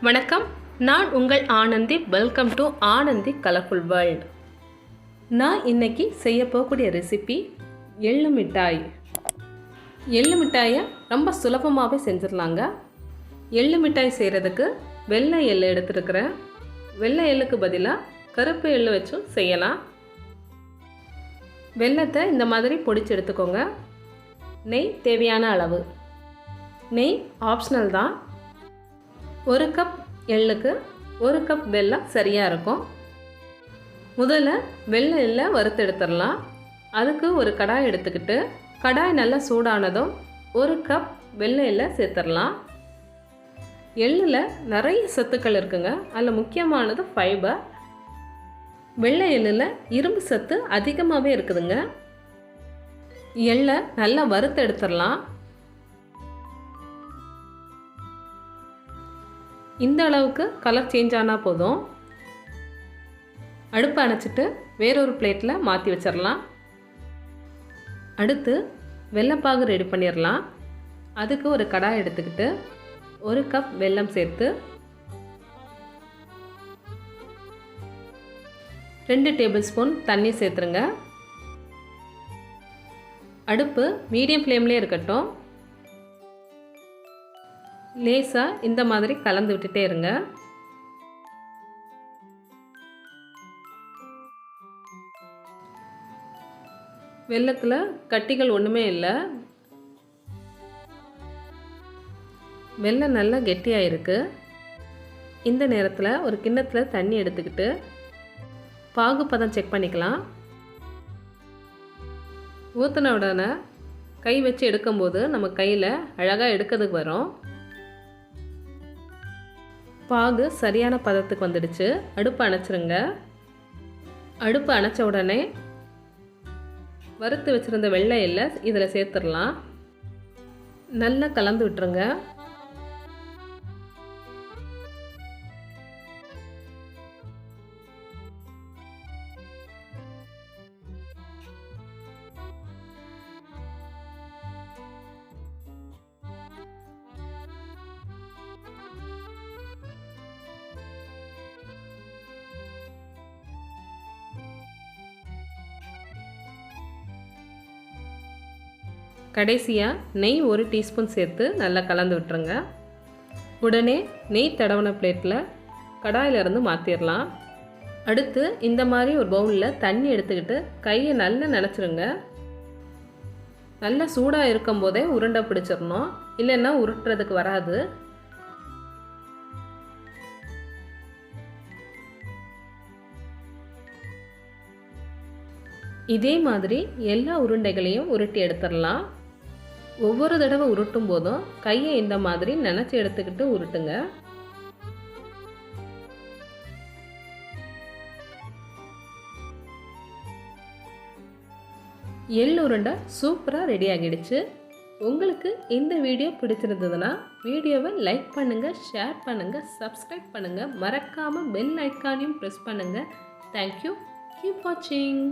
வணக்கம், நான் உங்கள் Anandhi. Welcome to Anandhi colourful world. நான் இன்னைக்கு செய்ய போகக்கூடிய ரெசிபி எள்ளு மிட்டாய். எள்ளு மிட்டாயை ரொம்ப சுலபமாகவே செஞ்சிடலாங்க. எள்ளு மிட்டாய் செய்கிறதுக்கு வெள்ளை எள்ளு எடுத்துருக்கிறேன். வெள்ளை எள்ளுக்கு பதிலாக கருப்பு எள்ளு வச்சும் செய்யலாம். வெள்ளத்தை இந்த மாதிரி பொடிச்சு எடுத்துக்கோங்க. நெய் தேவையான அளவு. நெய் ஆப்ஷனல் தான். 1 கப் எள்ளுக்கு 1 கப் வெல்லம் சரியாக இருக்கும். முதல்ல வெள்ளை எள்ளை வறுத்து எடுத்துடலாம். அதுக்கு ஒரு கடாய் எடுத்துக்கிட்டு கடாய் நல்லா சூடானதும் 1 கப் வெள்ளை எள்ளை சேர்த்துடலாம். எள்ளில் நிறைய சத்துக்கள் இருக்குங்க. அதில் முக்கியமானது ஃபைபர். வெள்ளை எள்ளில் இரும்பு சத்து அதிகமாகவே இருக்குதுங்க. எள்ளை நல்லா வறுத்து எடுத்துடலாம். இந்த அளவுக்கு கலர் சேஞ்ச் ஆனால் போதும். அடுப்பை அணைச்சிட்டு வேறொரு பிளேட்டில் மாற்றி வச்சிடலாம். அடுத்து வெல்லப்பாகு ரெடி பண்ணிடலாம். அதுக்கு ஒரு கடாய் எடுத்துக்கிட்டு 1 கப் வெல்லம் சேர்த்து 2 டேபிள் ஸ்பூன் தண்ணி சேர்த்துருங்க. அடுப்பு மீடியம் ஃப்ளேம்லேயே இருக்கட்டும். லேசாக இந்த மாதிரி கலந்து விட்டுட்டே இருங்க. வெல்லத்தில் கட்டிகள் ஒன்றுமே இல்லை. வெல்லம் நல்லா கெட்டியாக இருக்குது. இந்த நேரத்தில் ஒரு கிண்ணத்தில் தண்ணி எடுத்துக்கிட்டு பாகு பதம் செக் பண்ணிக்கலாம். ஊற்றின உடனே கை வச்சு எடுக்கும்போது நம்ம கையில் அழகாக எடுக்கிறதுக்கு வரும். பாகு சரியான பதத்துக்கு வந்துடுச்சு. அடுப்பு அணைச்சிருங்க. அடுப்பு அணைச்ச உடனே வறுத்து வச்சுருந்த வெள்ளை எள்ளை இதில் சேர்த்துடலாம். நல்லா கலந்து விட்டுருங்க. கடைசியாக நெய் 1 டீஸ்பூன் சேர்த்து நல்லா கலந்து விட்டுருங்க. உடனே நெய் தடவின பிளேட்டில் கடாயிலிருந்து மாற்றிடலாம். அடுத்து இந்த மாதிரி ஒரு பவுலில் தண்ணி எடுத்துக்கிட்டு கையை நல்லா நனைச்சிருங்க. நல்லா சூடாக இருக்கும் போதே உருண்டை பிடிச்சிடணும், இல்லைன்னா உருட்டுறதுக்கு வராது. இதே மாதிரி எல்லா உருண்டைகளையும் உருட்டி எடுத்துடலாம். ஒவ்வொரு தடவை உருட்டும் போதும் கையை இந்த மாதிரி நினச்சி எடுத்துக்கிட்டு உருட்டுங்க. எள்ளு உருண்டை சூப்பராக ரெடி ஆகிடுச்சு. உங்களுக்கு இந்த வீடியோ பிடிச்சிருந்ததுன்னா வீடியோவை லைக் பண்ணுங்கள், ஷேர் பண்ணுங்கள், சப்ஸ்கிரைப் பண்ணுங்கள். மறக்காமல் பெல் ஐக்கானையும் ப்ரெஸ் பண்ணுங்கள். தேங்க்யூ. கீப் வாட்சிங்.